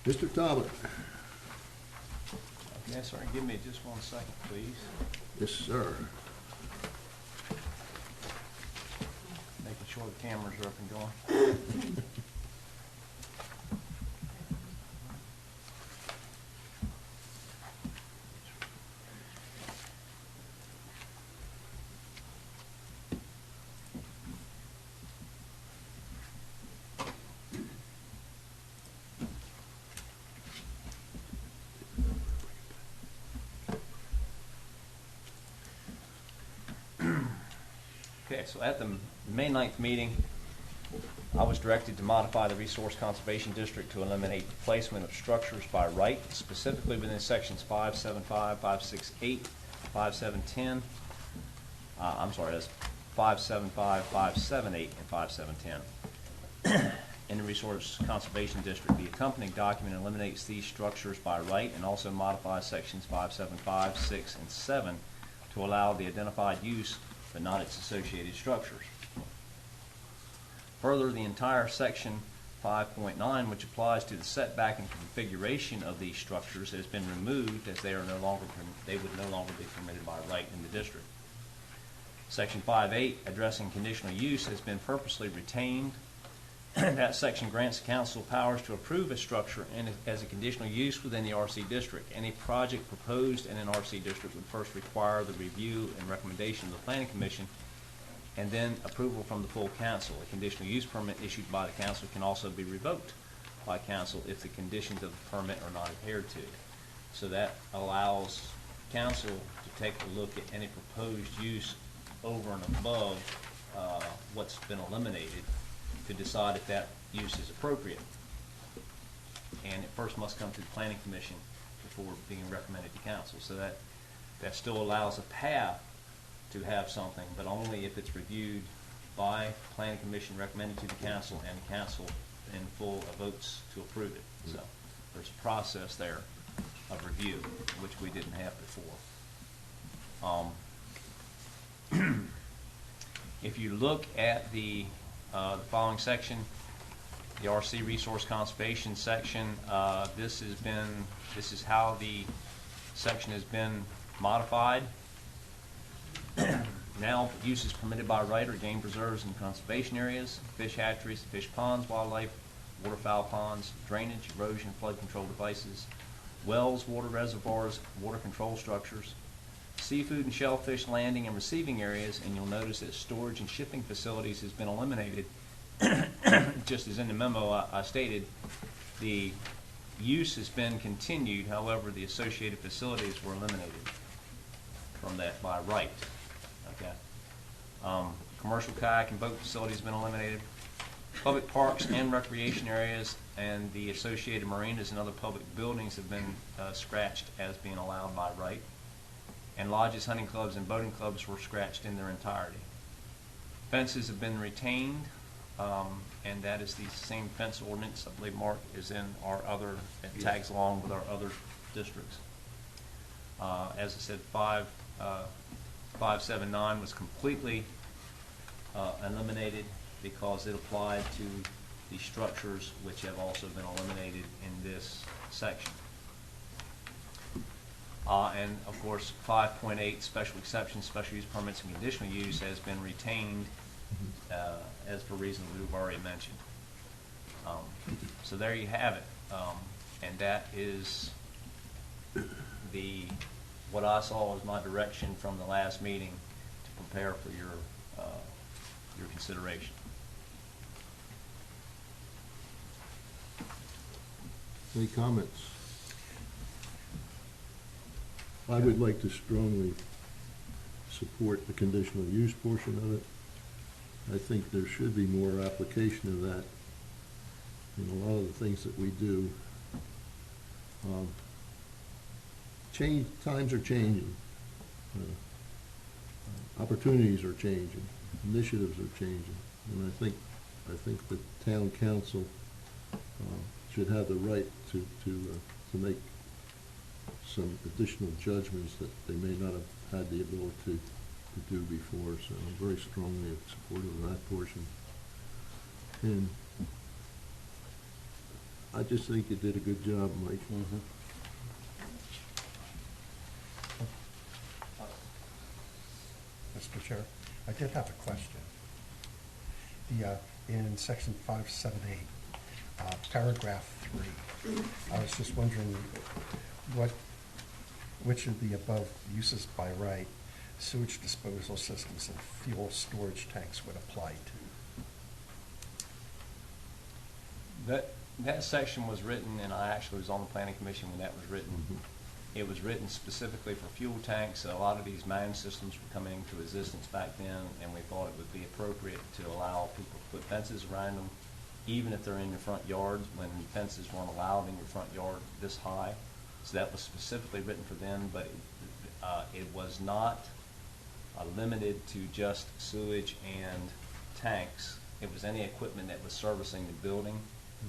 Mr. Talbot. Yes, sir. Give me just 1 second, please. Yes, sir. Making sure the cameras are up and going. Okay, so at the May 9th meeting, I was directed to modify the Resource Conservation District to eliminate placement of structures by right, specifically within sections 575, 568, 5710. I'm sorry, that's 575, 578, and 5710. In the Resource Conservation District, the accompanying document eliminates these structures by right and also modifies sections 575, 6, and 7 to allow the identified use but not its associated structures. Further, the entire section 5.9, which applies to the setback and configuration of these structures, has been removed as they would no longer be permitted by right in the district. Section 5.8, addressing conditional use, has been purposely retained. That section grants the council powers to approve a structure as a conditional use within the RC district. Any project proposed in an RC district would first require the review and recommendation of the Planning Commission and then approval from the full council. A conditional use permit issued by the council can also be revoked by council if the conditions of the permit are not adhered to. So that allows council to take a look at any proposed use over and above what's been eliminated to decide if that use is appropriate. And it first must come to the Planning Commission before being recommended to council. So that still allows a path to have something, but only if it's reviewed by Planning Commission, recommended to the council, and the council in full votes to approve it. So there's a process there of review, which we didn't have before. If you look at the following section, the RC Resource Conservation section, this is how the section has been modified. Now, uses permitted by right are game preserves and conservation areas, fish hatcheries, fish ponds, wildlife, waterfowl ponds, drainage, erosion, flood control devices, wells, water reservoirs, water control structures, seafood and shellfish landing and receiving areas, and you'll notice that storage and shipping facilities has been eliminated. Just as in the memo I stated, the use has been continued, however, the associated facilities were eliminated from that by right. Okay. Commercial kayak and boat facilities have been eliminated. Public parks and recreation areas and the associated marinas and other public buildings have been scratched as being allowed by right. And lodges, hunting clubs, and boating clubs were scratched in their entirety. Fences have been retained, and that is the same fence ordinance, I believe, Mark, is in our other, it tags along with our other districts. As I said, 579 was completely eliminated because it applied to the structures which have also been eliminated in this section. And of course, 5.8, special exceptions, special use permits, and conditional use has been retained as for reasons we've already mentioned. So there you have it. And that is what I saw as my direction from the last meeting to prepare for your consideration. Any comments? I would like to strongly support the conditional use portion of it. I think there should be more application of that in a lot of the things that we do. Times are changing. Opportunities are changing. Initiatives are changing. And I think the town council should have the right to make some additional judgments that they may not have had the ability to do before. So I'm very strongly supportive of that portion. And I just think you did a good job, Mike. Mr. Chair, I did have a question. In section 578, paragraph 3, I was just wondering which of the above uses by right sewage disposal systems and fuel storage tanks would apply to? That section was written, and I actually was on the planning commission when that was written. It was written specifically for fuel tanks. A lot of these mine systems were coming into existence back then, and we thought it would be appropriate to allow people to put fences around them, even if they're in your front yards, when fences weren't allowed in your front yard this high. So that was specifically written for them, but it was not limited to just sewage and tanks. It was any equipment that was servicing the building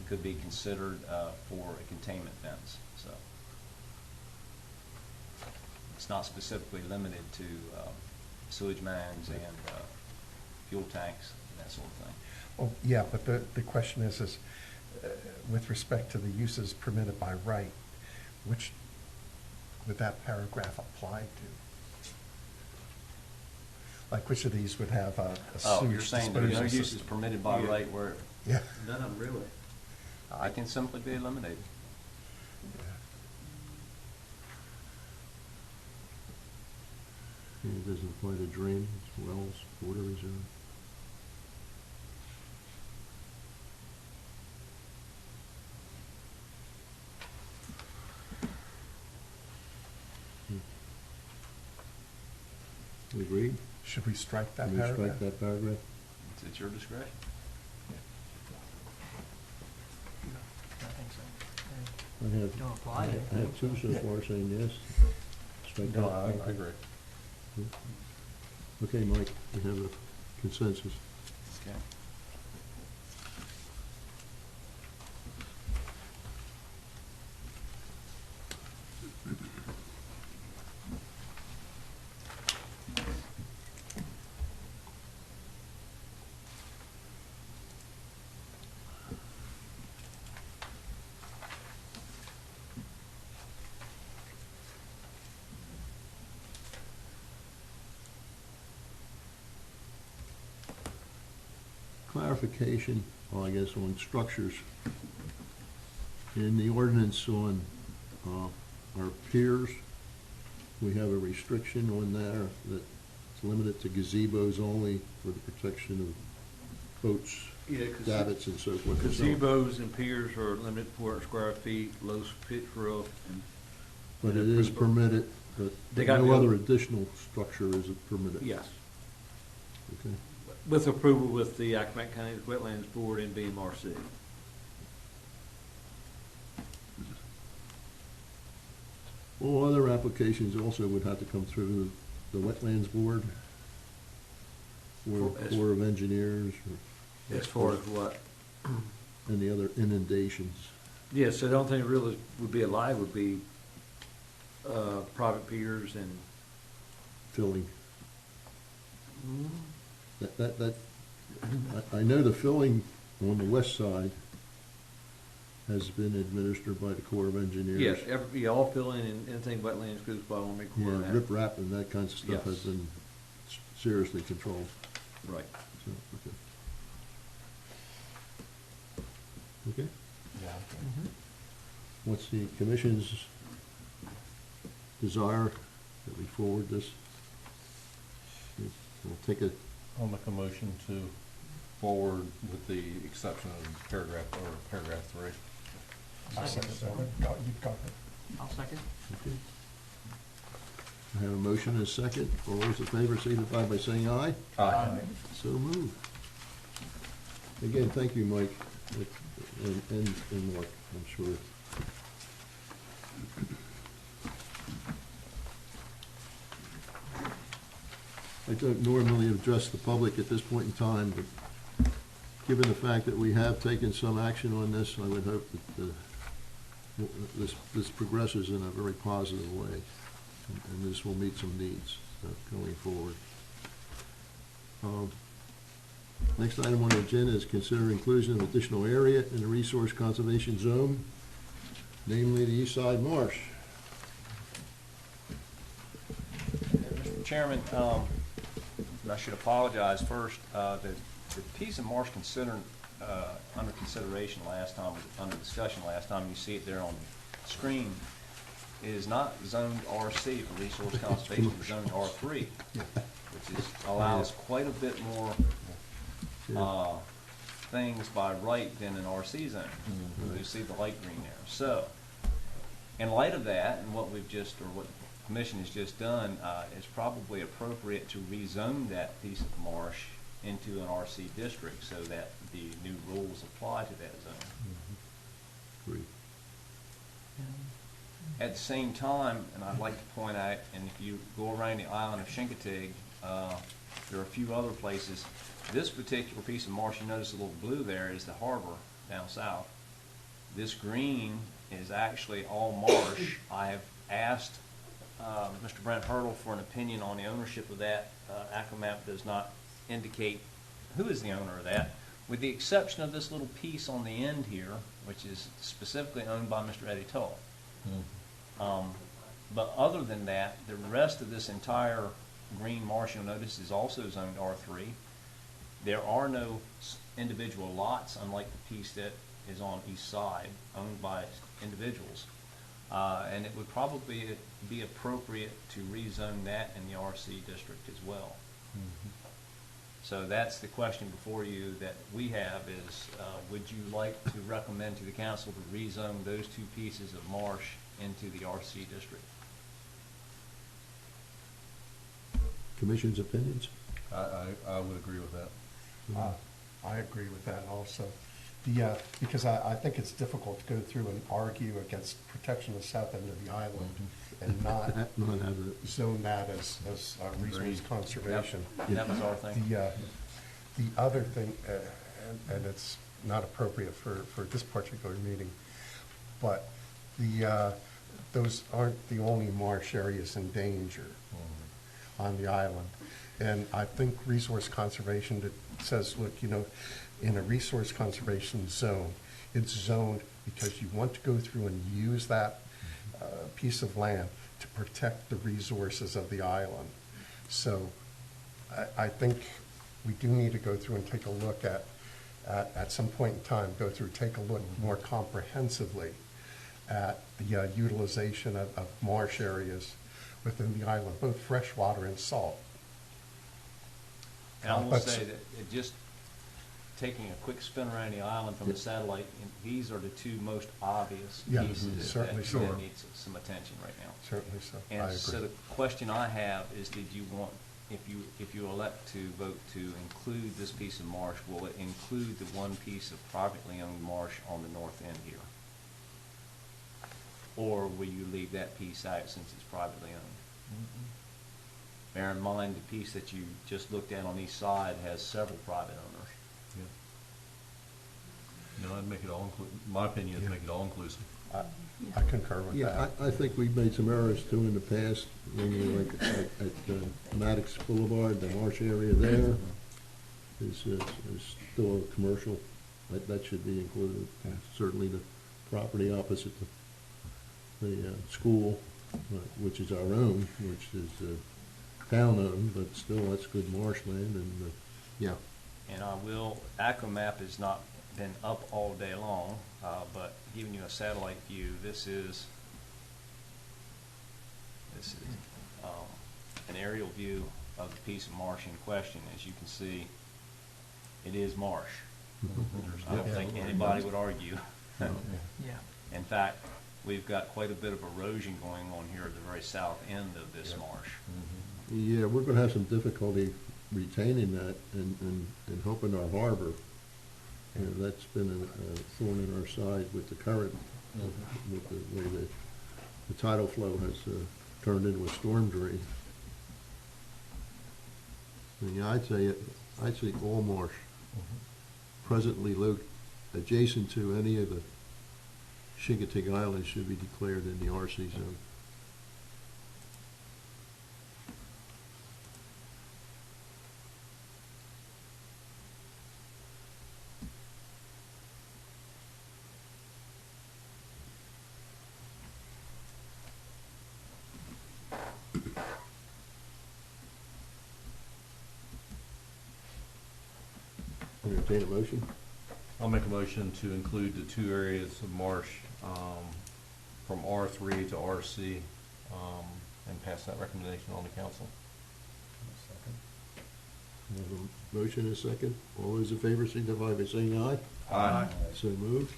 could be considered for a containment fence. So it's not specifically limited to sewage mines and fuel tanks and that sort of thing. Oh, yeah, but the question is with respect to the uses permitted by right, which would that paragraph apply to? Like, which of these would have a Oh, sewage you're saying disposal there are no system? uses permitted by right where Yeah. None of them really. I can simply be eliminated. It doesn't apply to drainage, wells, water reserve. You agree? Should we strike that Can we paragraph? strike that paragraph? It's at your discretion. I have, Don't apply to it. I have two so far saying yes. Strike No, that. I agree. Okay, Mike, we have a consensus. Okay. Clarification, well, I guess, on structures. In the ordinance on our piers, we have a restriction on there that it's limited to gazebos only for the protection of boats, Yeah, 'cause davits, and so forth. gazebos and piers are limited to 400 square feet, low pitch roof, and But it is permitted, but They gotta no be- other additional structure is permitted. yes, Okay. with approval with the Accomack County Wetlands Board and BMRC. All other applications also would have to come through the Wetlands Board or Corps of Engineers or As far as what? any other inundations. Yeah, so the only thing really would be alive would be private piers and. Filling. I know the filling on the west side has been administered by the Corps of Engineers. Yes, all filling and anything wetlands goes by Army Yeah, Corps. of Ag. rip-rap and that kinds of stuff has Yes. been seriously controlled. Right. So, okay. Okay? Yeah. What's the commission's desire that we forward this? We'll take a, I'll make a motion to forward with the exception of paragraph 3. I'll second that. You've got it. I'll second. okay. I have a motion and a second. All those in favor signify by saying aye. Aye. So moved. Again, thank you, Mike, and Mark, I'm sure. I don't normally address the public at this point in time, but given the fact that we have taken some action on this, I would hope that this progresses in a very positive way, and this will meet some needs going forward. Next item on the agenda is consider inclusion of additional area in the resource conservation zone, namely the East Side Marsh. Mr. Chairman, I should apologize first. The piece of marsh considered, under consideration last time, under discussion last time, you see it there on the screen, is not zoned RC for resource conservation, it's zoned R3, which allows quite a bit more things by right than an RC zone. You see the light green there. So, in light of that, and what we've just, or what the commission has just done, it's probably appropriate to rezone that piece of marsh into an RC district so that the new rules apply to that zone. Agreed. At the same time, and I'd like to point out, and if you go around the island of Chincoteague, there are a few other places. This particular piece of marsh, you notice a little blue there, is the harbor down south. This green is actually all marsh. I have asked Mr. Brent Hurdle for an opinion on the ownership of that. ACOMAP does not indicate who is the owner of that, with the exception of this little piece on the end here, which is specifically owned by Mr. Eddie Tull. But other than that, the rest of this entire green marsh, you'll notice, is also zoned R3. There are no individual lots, unlike the piece that is on east side, owned by individuals. And it would probably be appropriate to rezone that in the RC district as well. So that's the question before you that we have is, would you like to recommend to the council to rezone those two pieces of marsh into the RC district? Commission's opinions? I would agree with that. I agree with that also. Because I think it's difficult to go through and argue against protection of the south end of the island and not Have it. zone that as resource conservation. That was our thing. The other thing, and it's not appropriate for this particular meeting, but those aren't the only marsh areas in danger on the island. And I think resource conservation that says, look, in a resource conservation zone, it's zoned because you want to go through and use that piece of land to protect the resources of the island. So I think we do need to go through and take a look at some point in time, take a look more comprehensively at the utilization of marsh areas within the island, both freshwater and salt. And I will say that just taking a quick spin around the island from the satellite, these are the two most obvious Yeah, pieces certainly so. that needs some attention right now. Certainly so. I And agree. so the question I have is, did you want, if you elect to vote to include this piece of marsh, will it include the one piece of privately owned marsh on the north end here? Or will you leave that piece out since it's privately owned? Bear in mind, the piece that you just looked at on each side has several private owners. I'd make it all my opinion is make it all inclusive. I concur with Yeah, that. I think we've made some errors too in the past, mainly like at Maddox Boulevard, the marsh area there is still a commercial. That should be included. Certainly the property opposite the school, which is our own, which is town-owned, but still that's good marshland, and, yeah. And ACOMAP has not been up all day long, but giving you a satellite view, this is an aerial view of the piece of marsh in question. As you can see, it is marsh. I don't think anybody would argue. In fact, we've got quite a bit of erosion going on here at the very south end of this marsh. Yeah, we're gonna have some difficulty retaining that and hoping our harbor, that's been a thorn in our side with the current, with the way the tidal flow has turned into a storm drain. Yeah, I'd say all marsh presently adjacent to any of the Chincoteague Islands should be declared in the RC zone. Entertain a motion? I'll make a motion to include the two areas of marsh, from R3 to RC, and pass that recommendation on to council. We have a motion and a second. All those in favor signify by saying aye. Aye. So moved.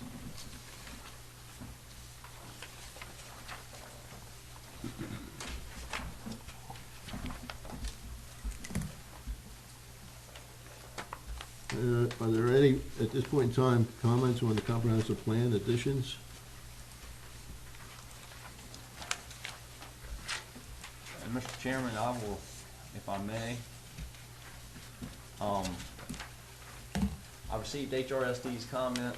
Are there any, at this point in time, comments on the comprehensive plan additions? And Mr. Chairman, I will, if I may, I received HRSD's comment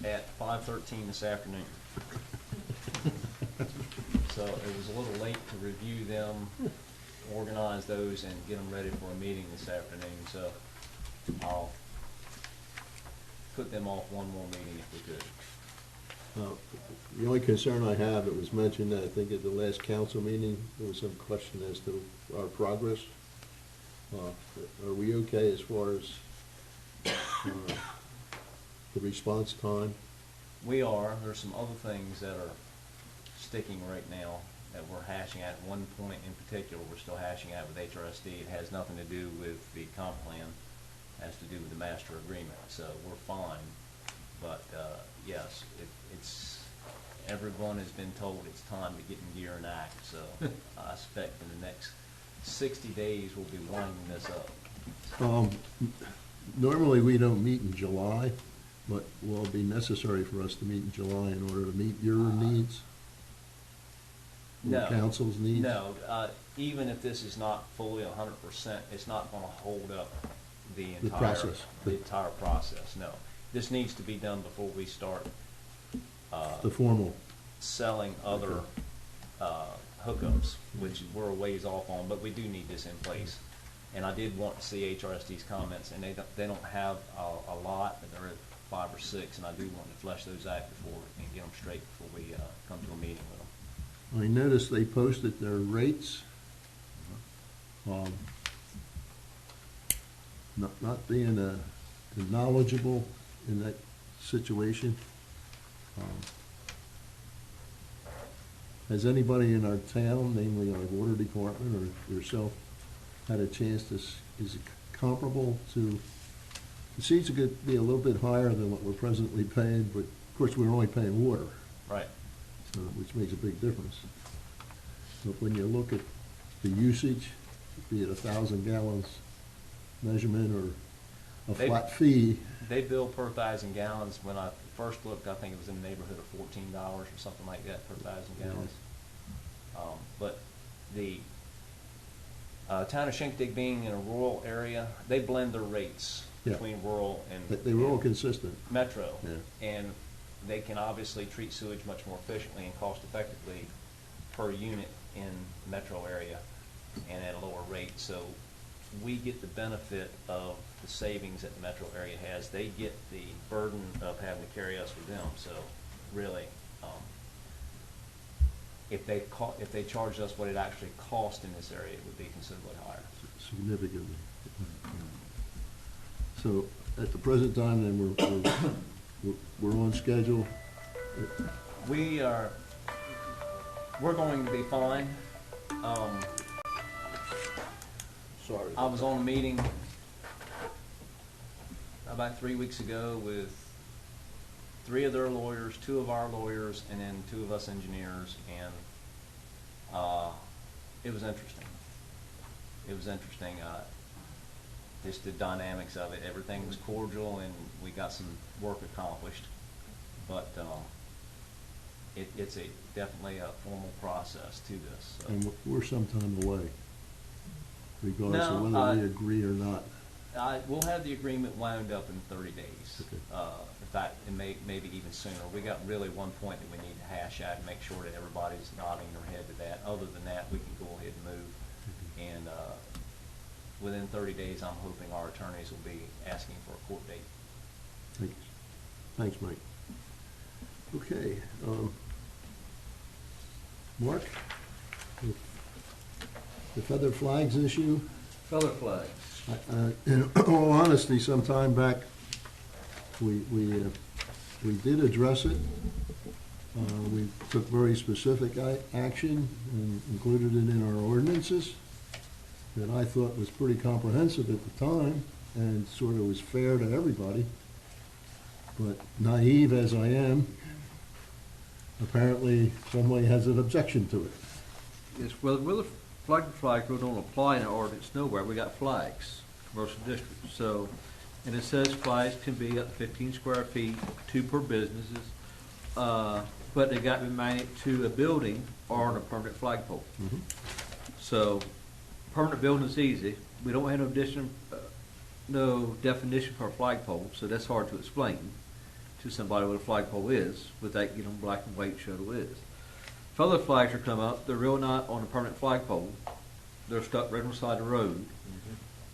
at 5:13 this afternoon. So it was a little late to review them, organize those, and get them ready for a meeting this afternoon. So I'll put them off one more meeting if we could. The only concern I have, it was mentioned, I think at the last council meeting, there was some question as to our progress. Are we okay as far as the response time? We are. There's some other things that are sticking right now that we're hashing at. One point in particular, we're still hashing out with HRSD. It has nothing to do with the comp plan. It has to do with the master agreement. So we're fine. But yes, it's everyone has been told it's time to get in gear and act. So I expect in the next 60 days we'll be winding this up. Normally, we don't meet in July, but will it be necessary for us to meet in July in order to meet your needs? Or No. council's needs? No, even if this is not fully 100%, it's not going to hold up the process. the entire process. No, this needs to be done before we start The formal, selling other hookups, which we're a ways off on, but we do need this in place. And I did want to see HRSD's comments, and they don't have a lot, but they're at 5 or 6, and I do want to flesh those out before and get them straight before we come to a meeting with them. I noticed they posted their rates. Not being knowledgeable in that situation. Has anybody in our town, namely our water department or yourself, had a chance to, is it comparable to, the seats could be a little bit higher than what we're presently paying, but of course we're only paying water, Right. so, which makes a big difference. But when you look at the usage, be it 1,000 gallons measurement or a They- flat fee, They bill per 1,000 gallons. When I first looked, I think it was in the neighborhood of $14 or something like that per 1,000 gallons. But the town of Shinkotik being in a rural area, they blend their rates Yeah. between rural and they were all and consistent. metro. Yeah. And they can obviously treat sewage much more efficiently and cost effectively per unit in the metro area and at a lower rate. So we get the benefit of the savings that the metro area has. They get the burden of having to carry us with them. So really, if they charged us what it actually cost in this area, it would be considerably higher. Significantly. So at the present time, then, we're on schedule. We're going to be fine. Sorry. I was on a meeting about 3 weeks ago with 3 of their lawyers, 2 of our lawyers, and then 2 of us engineers, and it was interesting. It was interesting, just the dynamics of it. Everything was cordial, and we got some work accomplished, but it's definitely a formal process to this. So. And we're some time away, regardless of No, whether we agree or not. We'll have the agreement wound up in 30 days. Okay. In fact, it maybe even sooner. We got really one point that we need to hash out and make sure that everybody's nodding their head to that. Other than that, we can go ahead and move. And within 30 days, I'm hoping our attorneys will be asking for a court date. Thanks, Mike. Okay. Mark? The feather flags issue? Feather flags. In all honesty, some time back, we did address it. We took very specific action and included it in our ordinances that I thought was pretty comprehensive at the time and sort of was fair to everybody. But naive as I am, apparently somebody has an objection to it. Yes, well, the flag rule don't apply in our ordinance nowhere. We got flags, commercial districts, so, and it says flags can be up to 15 square feet, 2 per businesses, but they got to be mounted to a building or on a permanent flagpole. Mhm. So, permanent building is easy. We don't have no definition for a flagpole, so that's hard to explain to somebody what a flagpole is without getting them black and white show what it is. If other flags are come up, they're really not on a permanent flagpole. They're stuck right on the side of the road.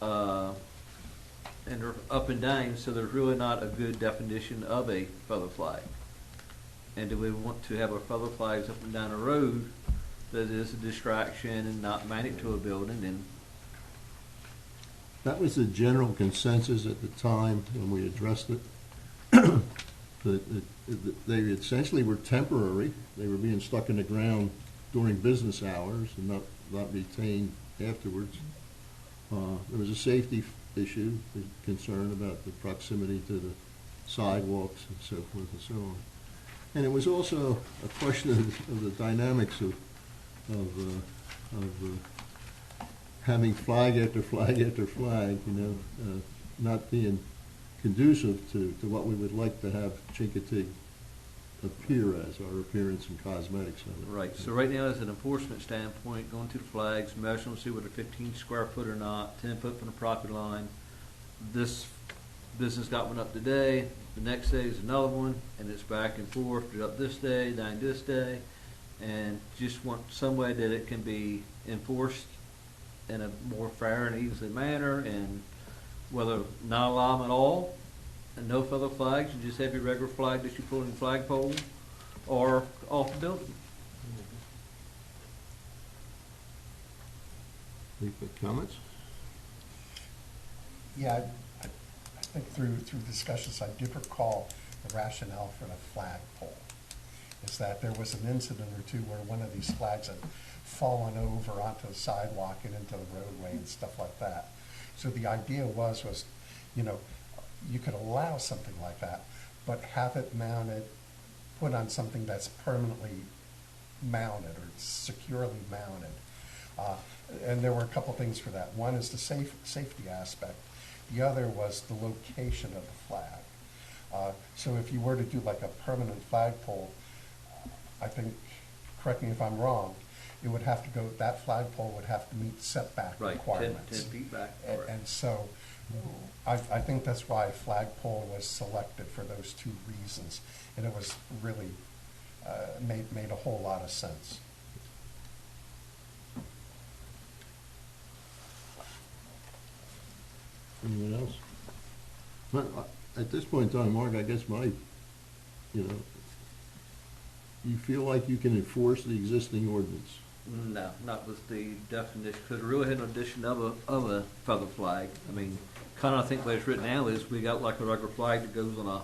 And they're up and down, so there's really not a good definition of a feather flag. And do we want to have our feather flags up and down the road that is a distraction and not mounted to a building? And That was the general consensus at the time when we addressed it. They essentially were temporary. They were being stuck in the ground during business hours and not retained afterwards. There was a safety issue, a concern about the proximity to the sidewalks and so forth and so on. And it was also a question of the dynamics of having flag after flag after flag, not being conducive to what we would like to have Chincoteague appear as, our appearance and cosmetics of it. right, so right now, as an enforcement standpoint, going to the flags, measuring them, see whether 15 square foot or not, 10 foot from the property line. This business got one up today, the next day is another one, and it's back and forth, they're up this day, down this day, and just want some way that it can be enforced in a more fair and easy manner, and whether not allow them at all, and no feather flags, you just have your regular flag that you pull in the flagpole, or off the building. Any comments? Yeah, I think through discussions, I did recall the rationale for the flagpole. Is that there was an incident or two where one of these flags had fallen over onto the sidewalk and into the roadway and stuff like that. So the idea was, you could allow something like that, but have it mounted, put on something that's permanently mounted or securely mounted. And there were a couple things for that. One is the safety aspect. The other was the location of the flag. So if you were to do like a permanent flagpole, I think, correct me if I'm wrong, it would have to go, that flagpole would have to meet setback Right, requirements. 10 feet back. And so I think that's why flagpole was selected for those two reasons. And it was really made a whole lot of sense. Anyone else? Well, at this point in time, Mark, I guess you feel like you can enforce the existing ordinance? No, not with the definition, because we really had no addition of a feather flag. I mean, kind of I think the way it's written now is we got like a regular flag that goes on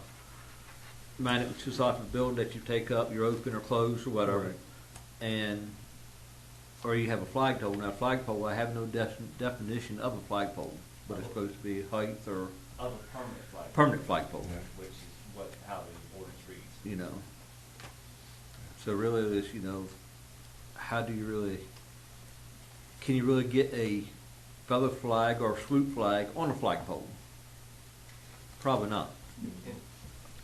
mounted to the side of a building that you take up, you're open or closed or whatever. Right. And, or you have a flagpole. Now, flagpole, I have no definition of a flagpole, but it's supposed to be height or Of a permanent flag. permanent flagpole, Which is how the ordinance reads. So really it's, how do you really, can you really get a feather flag or swoop flag on a flagpole? Probably not.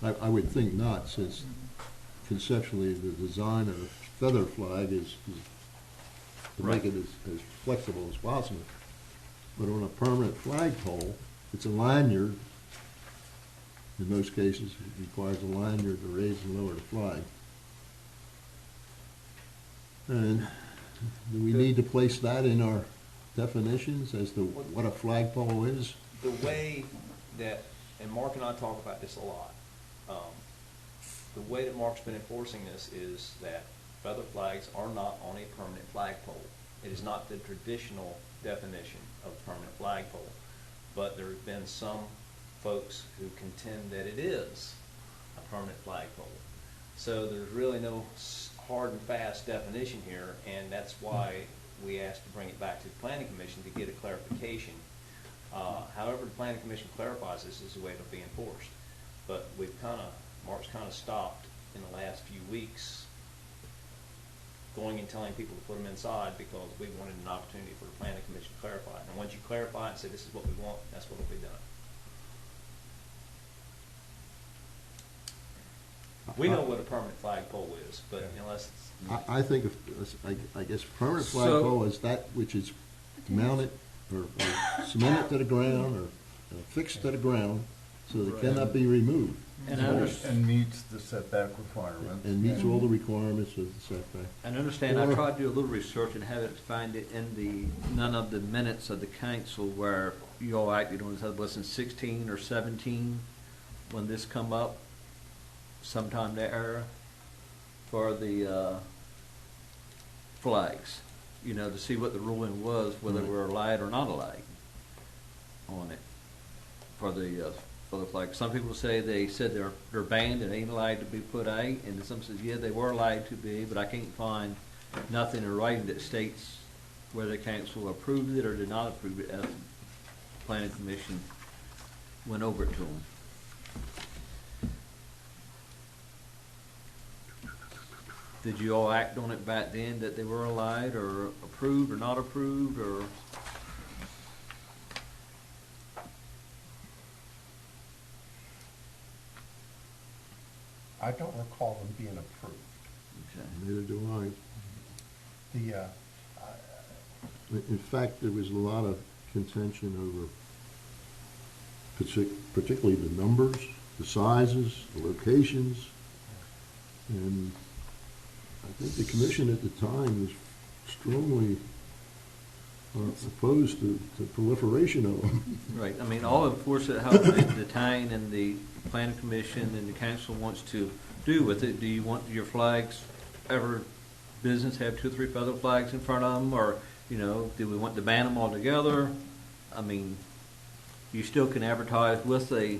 I would think not, since conceptually the design of a feather flag is to make it as flexible as possible. But on a permanent flagpole, it's a lanyard. In most cases, it requires a lanyard to raise and lower the flag. And do we need to place that in our definitions as to what a flagpole is? The way that, and Mark and I talk about this a lot, the way that Mark's been enforcing this is that feather flags are not on a permanent flagpole. It is not the traditional definition of permanent flagpole. but there have been some folks who contend that it is a permanent flagpole. So there's really no hard and fast definition here, and that's why we asked to bring it back to the Planning Commission to get a clarification. However the Planning Commission clarifies this is the way it'll be enforced. But Mark's kind of stopped in the last few weeks going and telling people to put them inside because we wanted an opportunity for the Planning Commission to clarify it. And once you clarify it and say this is what we want, that's what will be done. We know what a permanent flagpole is, but unless it's... I think, I guess permanent flagpole is that which is mounted or cemented to the ground or fixed to the ground so that it cannot be removed. And meets the setback requirements. And meets all the requirements of the setback. And understand, I tried to do a little research and haven't found it in none of the minutes of the council where you all acted on this, was in 16 or 17 when this come up, sometime there, for the flags, to see what the ruling was, whether we're allowed or not allowed on it for the flag. Some people say they said they're banned and ain't allowed to be put out, and some says yeah they were allowed to be, but I can't find nothing in writing that states whether the council approved it or did not approve it as the Planning Commission went over it to them. Did you all act on it back then that they were allowed or approved or not approved or? I don't recall them being approved. Okay. Neither do I. The, In fact, there was a lot of contention over particularly the numbers, the sizes, the locations, and I think the commission at the time was strongly opposed to proliferation of them. Right. I mean, all enforcement, how the town and the planning commission and the council wants to do with it. Do you want your flags, business have 2 or 3 feather flags in front of them, or do we want to ban them altogether? I mean, you still can advertise with a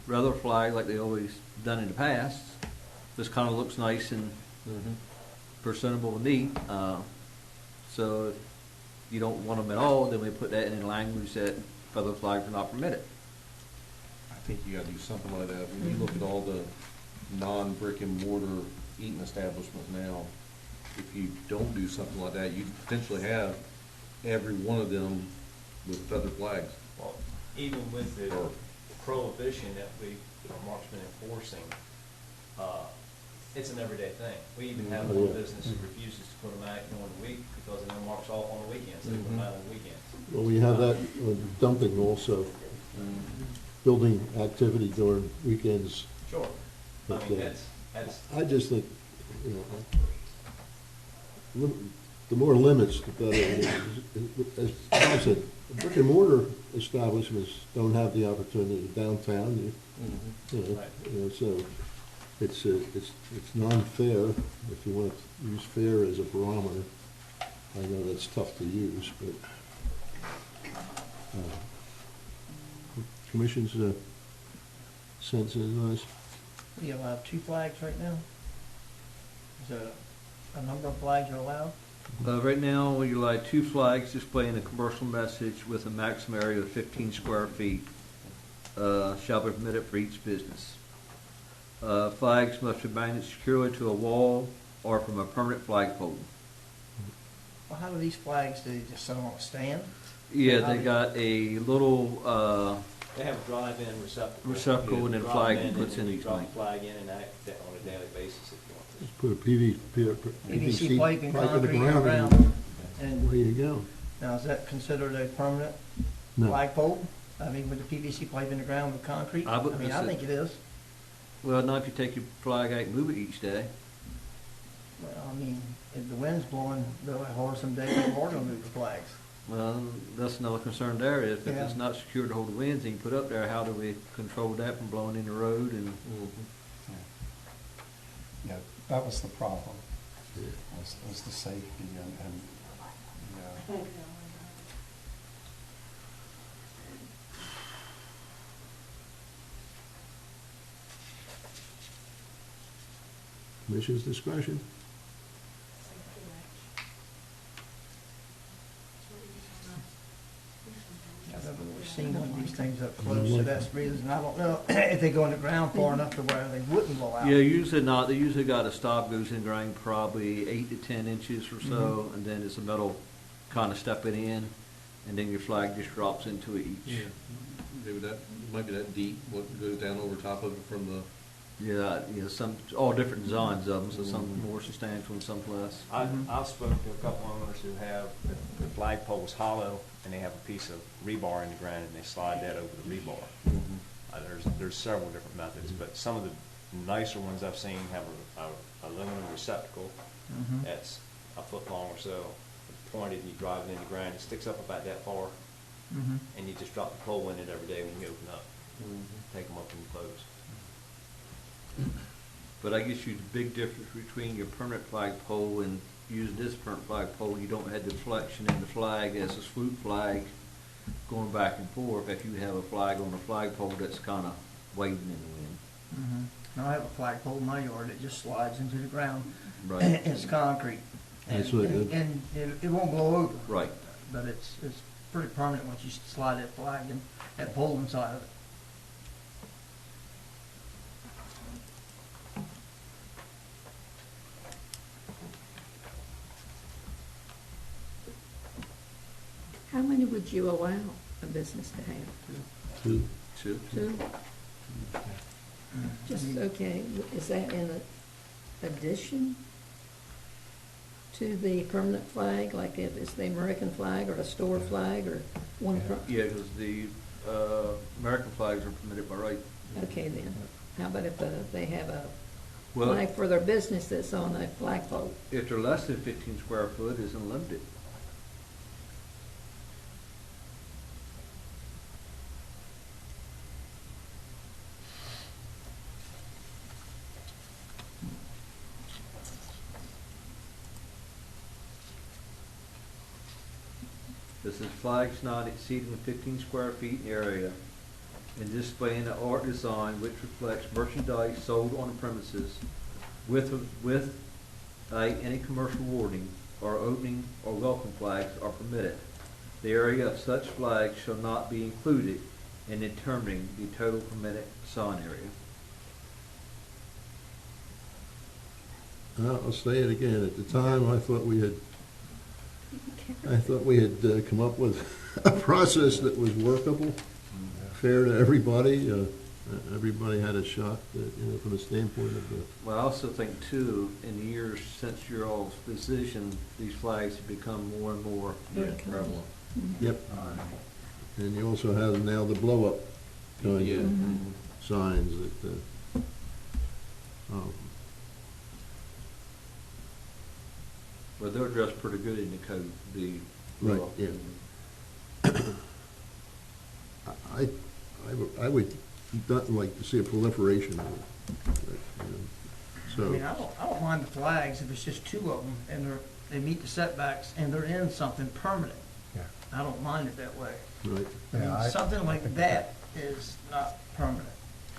regular flag like they always done in the past. This kind of looks nice and presentable and neat. So if you don't want them at all, then we put that in language that feather flags are not permitted. I think you gotta do something like that. When you look at all the non-brick and mortar eating establishments now, if you don't do something like that, you potentially have every one of them with feather flags. Well, even with the prohibition that Mark's been enforcing, it's an everyday thing. We even have one business that refuses to put them out during the week because they know Mark's off on the weekends. They put them out on the weekends. Well, we have that dumping also, building activity during weekends. Sure. But, I mean, that's. I just think, the more limits, the better. As Tom said, brick and mortar establishments don't have the opportunity downtown. So it's non-fair. If you want to use fair as a barometer, I know that's tough to use, but Commission's sense is nice. We allow 2 flags right now? Is there a number of flags are allowed? Right now, you allow 2 flags displaying a commercial message with a maximum area of 15 square feet shall be permitted for each business. Flags must be mounted securely to a wall or from a permanent flagpole. Well, how do these flags, do they just sit on a stand? Yeah, they got a little They have a drive-in receptacle. receptacle and then flag Drive puts in and each drop link. the flag in and act that on a daily basis if you want to. Just put a PVC pipe and pipe in the concrete ground around. and And away you go. now, is that considered a permanent No. flagpole? I mean, with the PVC pipe in the ground with concrete? I would I consider- think it is. Well, not if you take your flag out and move it each day. Well, I mean, if the wind's blowing really hard some days, we're going to move the flags. Well, that's another concern there is if Yeah. it's not secured to hold the winds and you put up there, how do we control that from blowing in the road and? yeah, that was the problem, was the safety and Commission's discretion. I've never really seen one of these things up close, so that's the reason. I don't know if they go in the ground far enough to where they wouldn't blow out. Yeah, usually not. They usually got a stop goes in ground probably 8 to 10 inches or so, and then it's a metal kind of stepping in, and then your flag just drops into it each. Maybe that, might be that deep, what goes down over top of it from the, Yeah, some, all different designs of them, so some more substantial and some less. I've spoken to a couple owners who have, the flagpole is hollow, and they have a piece of rebar in the ground, and they slide that over the rebar. There's several different methods, but some of the nicer ones I've seen have a aluminum receptacle that's a foot long or so, pointed, and you drive it in the ground, it sticks up about that far, and you just drop the pole in it every day when you open up, take them up and close. But I guess the big difference between your permanent flagpole and using this permanent flagpole, you don't have the deflection in the flag as a swoop flag going back and forth. If you have a flag on the flagpole that's kind of waving in the wind. Now, I have a flagpole in my yard that just slides into the ground. Right. It's concrete. That's And, what- and it won't blow over. Right. But it's pretty permanent once you slide that flag and that pole inside of it. How many would you allow a business to have? Two. Two? Just, okay, is that in addition to the permanent flag, like if it's the American flag or a store flag or one? Yeah, because the American flags are permitted by right. Okay then, how about if they have a Well, flag for their business that's on a flagpole? if they're less than 15 square foot, it's unlimited. This is flags not exceeding 15 square feet in area and displaying an art design which reflects merchandise sold on the premises with any commercial wording or opening or welcome flags are permitted. The area of such flags shall not be included in determining the total permitted sign area. I'll say it again. At the time, I thought we had come up with a process that was workable, fair to everybody. Everybody had a shot, from the standpoint of the. Well, I also think too, in the years since your all's decision, these flags have become more and more prevalent. Yep. And you also have now the blow-up kind Yeah. of signs that. But they're dressed pretty good in the code, the Right, law. yeah. I would not like to see a proliferation of it. I So, mean, I don't mind the flags if it's just two of them and they meet the setbacks and they're in something permanent. Yeah. I don't mind it that way. right. I mean, Yeah, something like that is not permanent.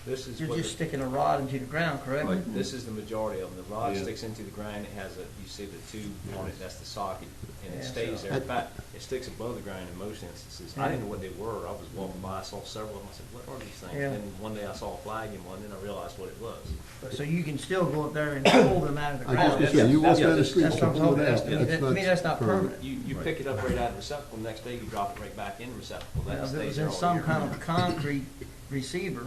This is You're what just sticking a rod into the ground, correct? Right, this is the majority of them. The rod Yeah. sticks into the ground, it has you see the tube on it, that's the socket, and it Yeah, stays so- there. In fact, it sticks above the ground in most instances. I didn't know what they were. I was walking by, I saw several of them, I said, what are these things? Yeah. And then one day I saw a flag in one, then I realized what it was. So you can still go up there and pull them out of the I was ground. just gonna say, you walk down the That's street, what I'm pull it talking out. about. To me, that's not permanent. You pick it up right out of the receptacle, next day you drop it right back in the receptacle. Now, That if it stays was there in all some year. kind of concrete receiver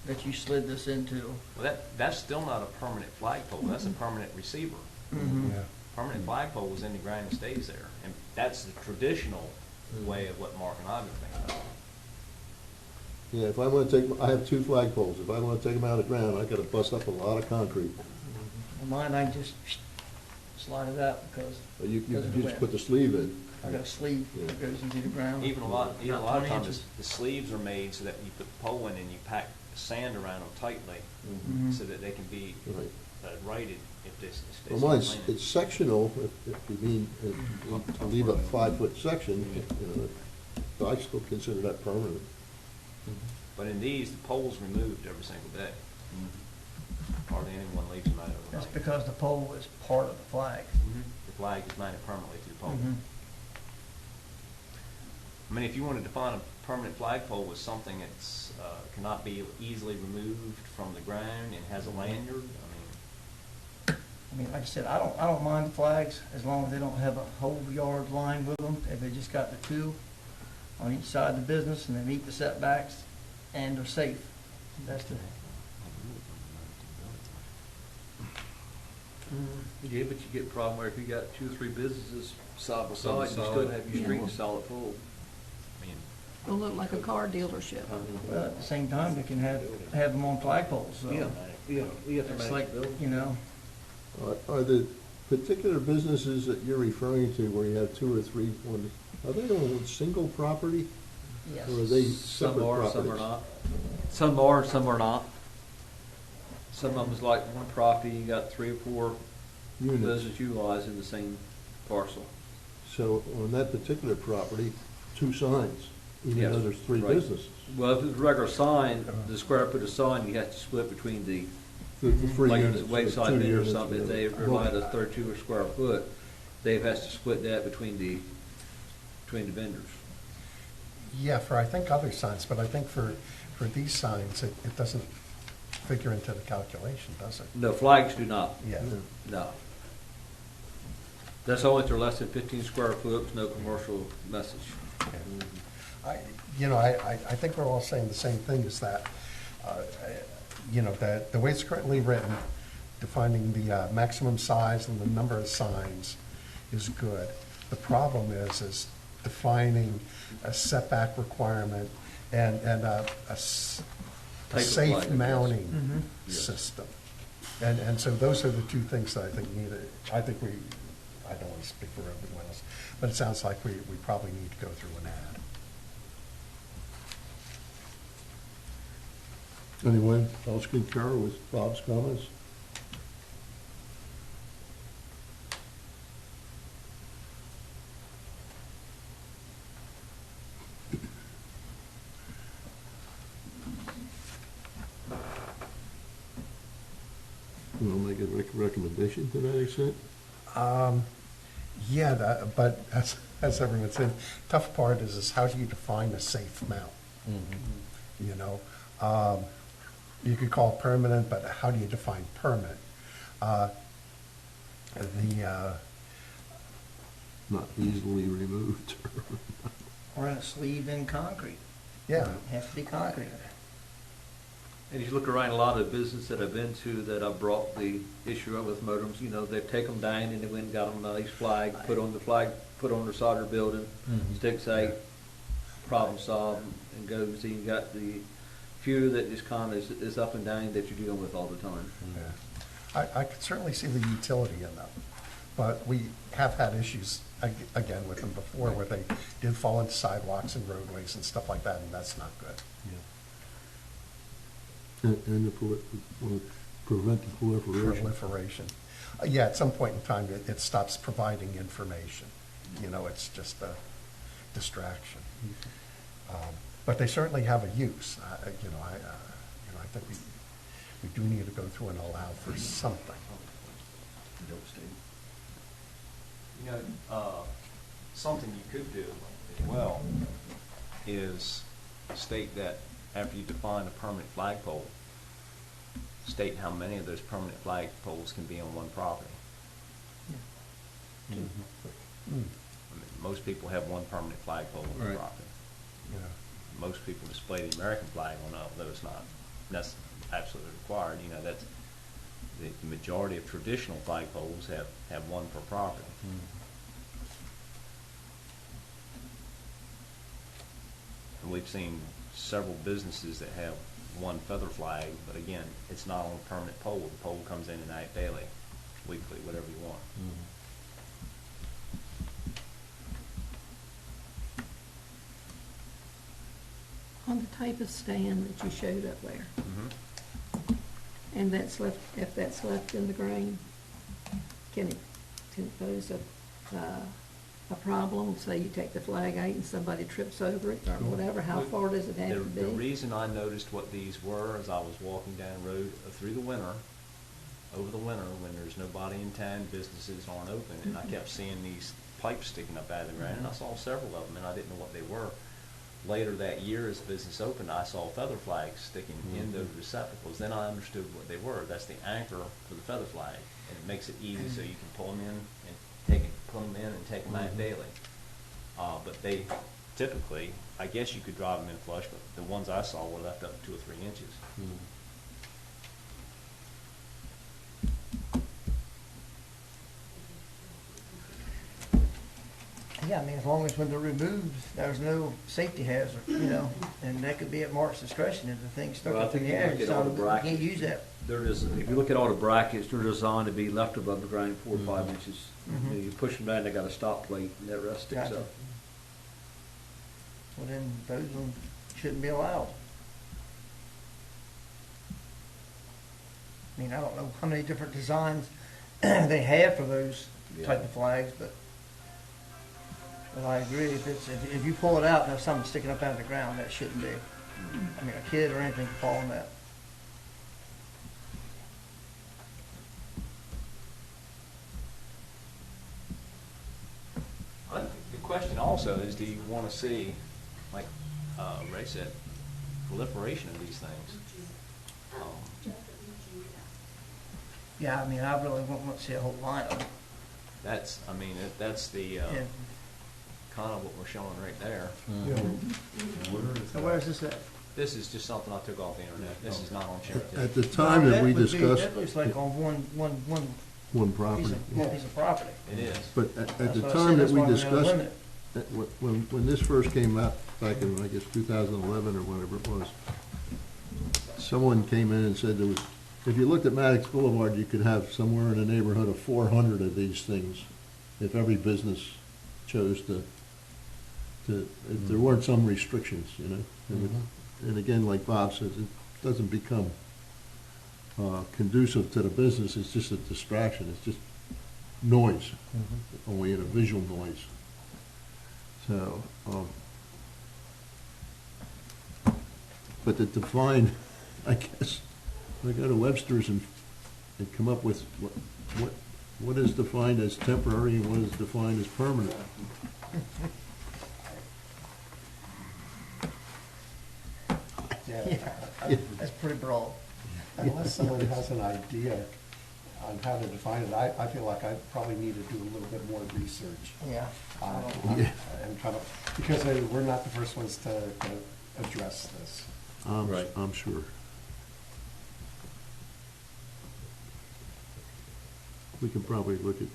that you slid this into. Well, that's still not a permanent flagpole, that's a permanent receiver. Mm-hmm. Yeah. Permanent flagpole is in the ground and stays there, and that's the traditional way of what Mark and I have been thinking about. Yeah, if I want to take, I have two flagpoles. If I want to take them out of the ground, I gotta bust up a lot of concrete. Well, mine, I just slide it out because You Because of the just wind. put the sleeve in. I got a sleeve that goes into the ground. Even a lot about of 20 times, inches. the sleeves are made so that you put the pole in and you pack sand around them tightly, Mhm. so that they can be Right. righted if this. Well, mine's, it's sectional, if you mean, to leave a 5-foot section, I still consider that permanent. But in these, the pole's removed every single day. Hardly anyone leaves them out That's overnight. because the pole is part of the flag. The flag is mounted permanently to the pole. Mhm. I mean, if you want to define a permanent flagpole as something that's, cannot be easily removed from the ground and has a lanyard, I mean, like I said, I don't mind the flags as long as they don't have a whole yard line with them. If they just got the two on each side of the business and they meet the setbacks and they're safe, that's the, Yeah, but you get a problem where if you got 2 or 3 businesses side by Side by side, you side. still have your street Yeah. and solid pole. I mean, It'll look like a car dealership. well, at the same time, they can have them on flagpoles, so. Yeah, yeah, you have to It's match like, the building. you know, Are the particular businesses that you're referring to where you have 2 or 3, are they on single property? yes. Or are they Some separate are, properties? some are not. Some are, some are not. Some of them is like one property, you got 3 or 4 Units. business utilizing the same parcel. So on that particular property, 2 signs, even Yes, though there's 3 right. businesses. Well, if it's a regular sign, the square foot of sign, you have to split between the, The 3 like units. the so wayside 2 vendor or units something, if they together. provide a 32 square foot, Dave has to split that between the vendors. Yeah, for I think other signs, but I think for these signs, it doesn't figure into the calculation, does it? No, flags do not, Yeah. no. That's only if they're less than 15 square foot, with no commercial message. I think we're all saying the same thing, is that, that the way it's currently written, defining the maximum size and the number of signs is good. The problem is defining a setback requirement and a Type of flag, I safe guess. mounting Yes. system. And so those are the 2 things that I think I don't want to speak for everyone else, but it sounds like we probably need to go through an ad. Anyone else concur with Bob's comments? You want to make a recommendation to that extent? Yeah, but as everyone said, tough part is how do you define a safe mount? You know, you could call it permanent, but how do you define permanent? Not easily removed. Or in a sleeve in concrete. Yeah. It has to be concrete. And if you look around a lot of businesses that I've been to that I brought the issue up with modems, they've taken them down and they went and got them a nice flag, put on their side of their building, stick say, problem solved, and goes. So you got the few that just kind of is up and down that you're dealing with all the time. Yeah. I could certainly see the utility in them, but we have had issues, again, with them before, where they did fall into sidewalks and roadways and stuff like that, and that's not good. And to prevent the proliferation. Proliferation. Yeah, at some point in time, it stops providing information. It's just a distraction. But they certainly have a use. I think we do need to go through and allow for something. something you could do as well is state that after you define a permanent flagpole, state how many of those permanent flagpoles can be on one property. I mean, most people have one permanent flagpole on their Right. property. Yeah. Most people display the American flag on it, although it's not absolutely required. That's the majority of traditional flagpoles have one per property. And we've seen several businesses that have one feather flag, but again, it's not on a permanent pole. The pole comes in and out daily, weekly, whatever you want. On the type of stand that you showed up there, Mm-hmm. and if that's left in the grain, can it pose a problem? Say you take the flag out and somebody trips over it or whatever, how far does it have to be? The reason I noticed what these were is I was walking down the road through the winter, over the winter when there's nobody in town, businesses aren't open, and I kept seeing these pipes sticking up out of the ground, and I saw several of them, and I didn't know what they were. Later that year, as business opened, I saw feather flags sticking in those receptacles. Then I understood what they were. That's the anchor for the feather flag, and it makes it easy so you can pull them in and put them in and take them out daily. But they typically, I guess you could drive them in flush, but the ones I saw were left up 2 or 3 inches. Yeah, I mean, as long as when they're removed, there's no safety hazard, you know, and that could be at Mark's discretion if the thing's stuck Well, I up in think the you air. look at So all the you brackets. can't use that. There is, if you look at all the brackets, they're designed to be left above the ground 4 or 5 inches. Mhm. You push them down, they got a stop plate, and that rest sticks Gotcha. up. Well, then those ones shouldn't be allowed. I mean, I don't know how many different designs they have for those type of flags, but I agree, if you pull it out and there's something sticking up out of the ground, that shouldn't be. I mean, a kid or anything can fall on that. The question also is, do you want to see, like Ray said, proliferation of these things? Yeah, I mean, I really want to see a whole line of them. That's, I mean, that's the Yeah. kind of what we're showing right there. So where is this at? This is just something I took off the internet. This is not on Cherokee. At the time that we would be- discussed That looks like on one one piece property, of property. It is. but at That's the what I time said, that that's we why we're gonna discussed, limit it. when this first came out, back in, I guess, 2011 or whatever it was, someone came in and said there was, if you looked at Maddox Boulevard, you could have somewhere in the neighborhood of 400 of these things, if every business chose to, if there weren't some restrictions, you know? And again, like Bob says, it doesn't become conducive to the business, it's just a distraction, it's just noise, only in a visual noise. So, but to define, I guess, I go to Webster's and come up with what is defined as temporary and what is defined as permanent. Yeah, That's pretty broad. unless someone has an idea on how to define it, I feel like I probably need to do a little bit more research. Yeah. Yeah. And kind of, because we're not the first ones to address this. Right. I'm sure. We can probably look at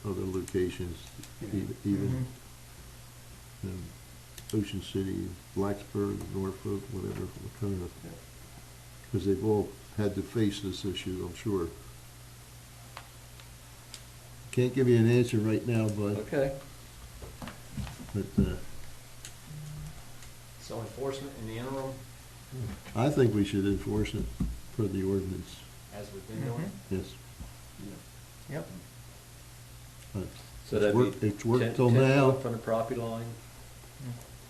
other locations, Yeah. even Ocean City, Blacksburg, Norfolk, whatever, what kind of, because they've all had to face this issue, I'm sure. Can't give you an answer right now, but, Okay. but So enforcement in the interim, I think we should enforce it per the ordinance, as we've been doing. yes. Yep. But So it's that'd worked- be it's worked 10 till 10 now. foot from the property line.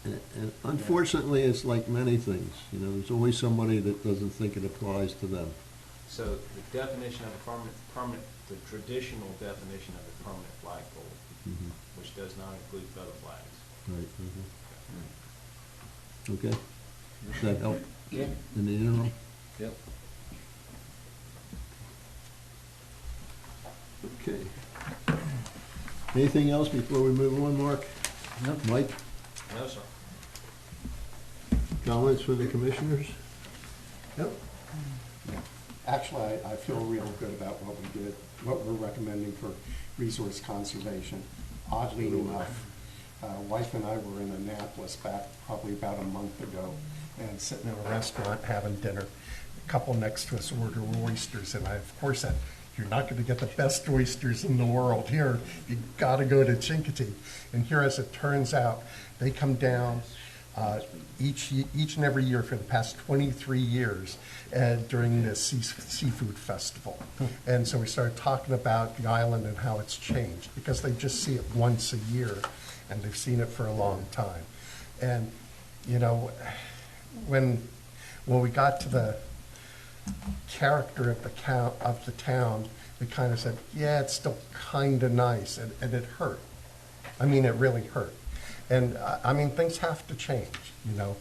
And unfortunately, it's like many things, you know, there's always somebody that doesn't think it applies to them. So the definition of a permanent, the traditional definition of a permanent flagpole, Mhm. which does not include feather flags. Right. Okay, does that help Yeah. in the interim? Yep. Okay. Anything else before we move on, Mark? No. Mike, No, sir. comments from the commissioners? Yep. Actually, I feel real good about what we did, what we're recommending for resource conservation. Oddly enough, wife and I were in Annapolis back probably about a month ago and sitting in a restaurant having dinner. A couple next to us ordered oysters, and of course said, you're not going to get the best oysters in the world here. You got to go to Chincoteague. And here, as it turns out, they come down each and every year for the past 23 years during the seafood festival. And so we started talking about the island and how it's changed, because they just see it once a year, and they've seen it for a long time. And, you know, when we got to character of the town, it kind of said, yeah, it's still kind of nice, and it hurt. I mean, it really hurt. And, I mean, things have to change, you know,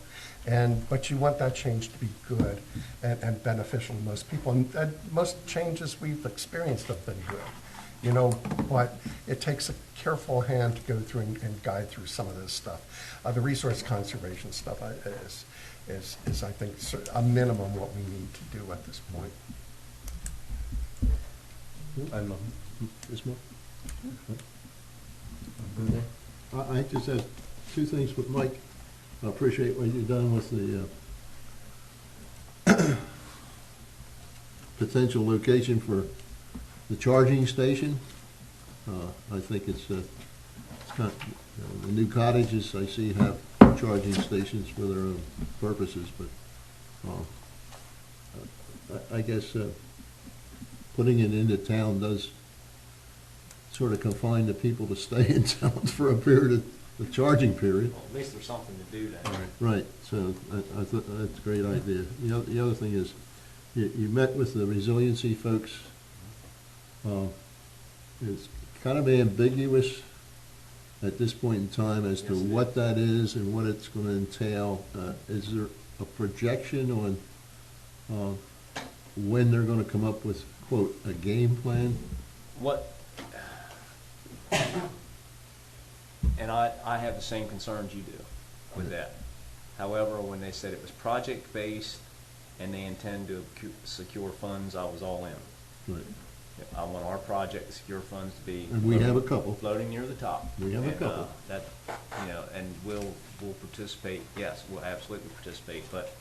but you want that change to be good and beneficial to most people. And most changes we've experienced have been good, you know, but it takes a careful hand to go through and guide through some of this stuff. The resource conservation stuff is, I think, a minimum what we need to do at this point. Ms. Moore? I just have two things with Mike. I appreciate what you've done with the potential location for the charging station. I think it's kind of, the new cottages I see have charging stations for their own purposes, but I guess putting it into town does sort of confine the people to stay in town for a period of the charging period. Well, at least there's something to do down there. Right, so I thought that's a great idea. The other thing is, you met with the resiliency folks. It's kind of ambiguous at this point in time as to Yes, it what is. that is and what it's going to entail. Is there a projection on when they're going to come up with, quote, a game plan? What, and I have the same concerns you do with that. However, when they said it was project-based and they intend to secure funds, I was all in. Right. I want our project to secure funds to be. And we have a couple. Floating near the top. We have a And, couple. That, you know, and we'll participate, yes, we'll absolutely participate, but,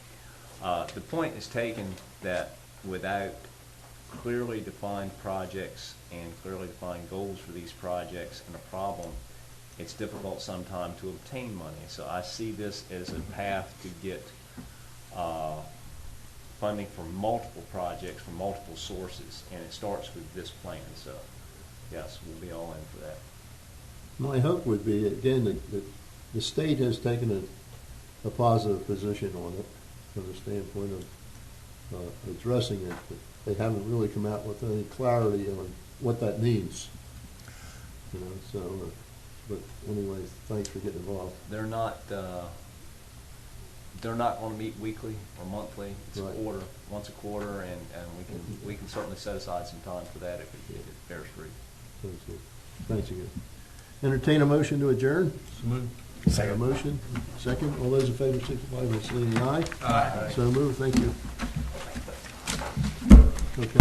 the point is taken that without clearly defined projects and clearly defined goals for these projects and a problem, it's difficult sometimes to obtain money. So I see this as a path to get funding for multiple projects from multiple sources, and it starts with this plan. So, yes, we'll be all in for that. My hope would be, again, that the state has taken a positive position on it from the standpoint of addressing it, but they haven't really come out with any clarity on what that means. You know, so, but anyway, thanks for getting involved. They're not going to meet weekly or monthly. It's Right. once a quarter, and we can certainly set aside some time for that if it bears fruit. Thanks, Lou. Thanks again. Entertain a motion to adjourn? Have a motion, second. All those in favor signify by saying aye. Aye. So moved, thank you. Okay.